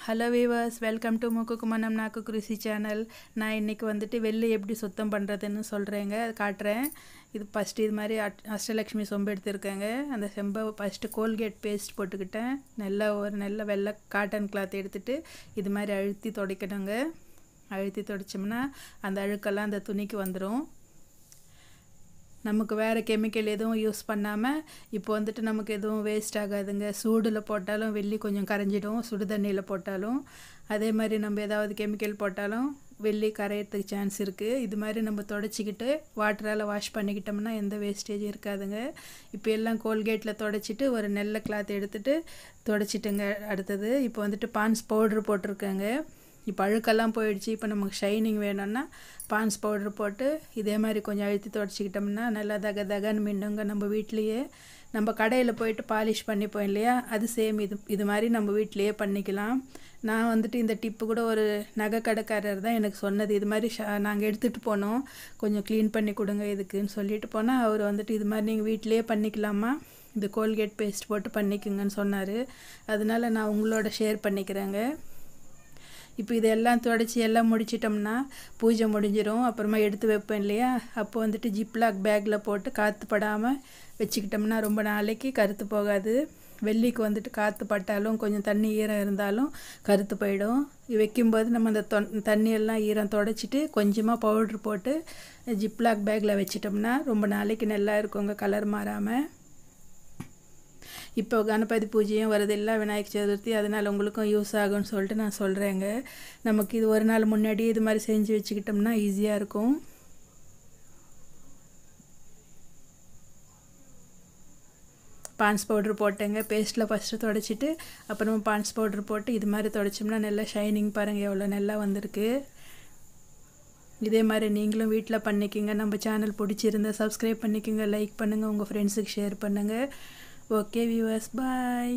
Hello viewers, welcome to மூக்குக்கு மனம் நாக்கு குருசி சேனல். நான் இன்றைக்கி வந்துட்டு வெள்ளி எப்படி சுத்தம் பண்ணுறதுன்னு சொல்கிறேங்க, அது காட்டுறேன். இது ஃபஸ்ட்டு இது மாதிரி அஷ்டலக்ஷ்மி சொம்பு எடுத்துருக்கேங்க. அந்த செம்பை ஃபஸ்ட்டு கோல்கேட் பேஸ்ட் போட்டுக்கிட்டேன். நல்ல வெள்ளை காட்டன் கிளாத் எடுத்துகிட்டு இது மாதிரி அழுத்தி துடைக்கணுங்க. அழுத்தி துடைச்சோம்னா அந்த அழுக்கெல்லாம் அந்த துணிக்கு வந்துடும். நமக்கு வேறு கெமிக்கல் எதுவும் யூஸ் பண்ணாமல் இப்போ வந்துட்டு நமக்கு எதுவும் வேஸ்ட் ஆகாதுங்க. சூடில் போட்டாலும் வெள்ளி கொஞ்சம் கரைஞ்சிடும், சுடு தண்ணியில் போட்டாலும். அதே மாதிரி நம்ம ஏதாவது கெமிக்கல் போட்டாலும் வெள்ளி கரையிறதுக்கு சான்ஸ் இருக்குது. இது மாதிரி நம்ம தொடச்சிக்கிட்டு வாட்டரால் வாஷ் பண்ணிக்கிட்டோம்னா எந்த வேஸ்டேஜும் இருக்காதுங்க. இப்போ எல்லாம் கோல்கேட்டில் தொடச்சிட்டு ஒரு நல்ல கிளாத் எடுத்துகிட்டு தொடச்சிட்டுங்க. அடுத்தது இப்போ வந்துட்டு பான்ஸ் பவுட்ரு போட்டிருக்கேங்க. இப்போ அழுக்கெல்லாம் போயிடுச்சு. இப்போ நமக்கு ஷைனிங் வேணும்னா பான்ஸ் பவுட்ரு போட்டு இதே மாதிரி கொஞ்சம் அழுத்தி தொடச்சிக்கிட்டோம்னா நல்லா தகன்னு மின்னுங்க. நம்ம வீட்லேயே நம்ம கடையில் போயிட்டு பாலிஷ் பண்ணிப்போம் இல்லையா, அது சேம் இது மாதிரி நம்ம வீட்லேயே பண்ணிக்கலாம். நான் வந்துட்டு இந்த டிப்பு கூட ஒரு நகை கடைக்காரர் தான் எனக்கு சொன்னது. இது மாதிரி நாங்கள் எடுத்துகிட்டு போனோம், கொஞ்சம் க்ளீன் பண்ணி கொடுங்க இதுக்குன்னு சொல்லிட்டு போனால் அவர் வந்துட்டு இது மாதிரி நீங்கள் வீட்லேயே பண்ணிக்கலாமா, இந்த கோல்கேட் பேஸ்ட் போட்டு பண்ணிக்கோங்கன்னு சொன்னார். அதனால நான் உங்களோட ஷேர் பண்ணிக்கிறேங்க. இப்போ இதெல்லாம் துடைச்சி எல்லாம் முடிச்சிட்டோம்னா பூஜை முடிஞ்சிடும். அப்புறமா எடுத்து வைப்பேன் இல்லையா, அப்போ வந்துட்டு ஜிப்லாக் பேக்கில் போட்டு காற்று படாமல் வச்சுக்கிட்டோம்னா ரொம்ப நாளைக்கு கருத்து போகாது. வெள்ளிக்கு வந்துட்டு காற்று பட்டாலும் கொஞ்சம் தண்ணி ஈரம் இருந்தாலும் கருத்து போயிடும். வைக்கும்போது நம்ம அந்த தண்ணியெல்லாம் ஈரம் தொடச்சிட்டு கொஞ்சமாக பவுட்ரு போட்டு ஜிப்லாக் பேக்கில் வச்சிட்டோம்னா ரொம்ப நாளைக்கு நல்லா இருக்குங்க, கலர் மாறாமல். இப்போ கணபதி பூஜையும் வருது இல்லை, விநாயகர் சதுர்த்தி, அதனால் உங்களுக்கும் யூஸ் ஆகும்னு சொல்லிட்டு நான் சொல்கிறேங்க. நமக்கு இது ஒரு நாள் முன்னாடி இது மாதிரி செஞ்சு வச்சுக்கிட்டோம்னா ஈஸியாக இருக்கும். பான்ஸ் பவுட்ரு போட்டேங்க. பேஸ்ட்டில் ஃபஸ்ட்டு துடைச்சிட்டு அப்புறமா பான்ஸ் பவுட்ரு போட்டு இது மாதிரி துடைச்சோம்னா நல்லா ஷைனிங் பாருங்கள் எவ்வளோ நல்லா வந்திருக்கு. இதே மாதிரி நீங்களும் வீட்டில் பண்ணிக்கோங்க. நம்ம சேனல் பிடிச்சிருந்தா சப்ஸ்கிரைப் பண்ணிக்கோங்க, லைக் பண்ணுங்கள், உங்கள் ஃப்ரெண்ட்ஸுக்கு ஷேர் பண்ணுங்கள். ஓகே வியூவர்ஸ், பாய்.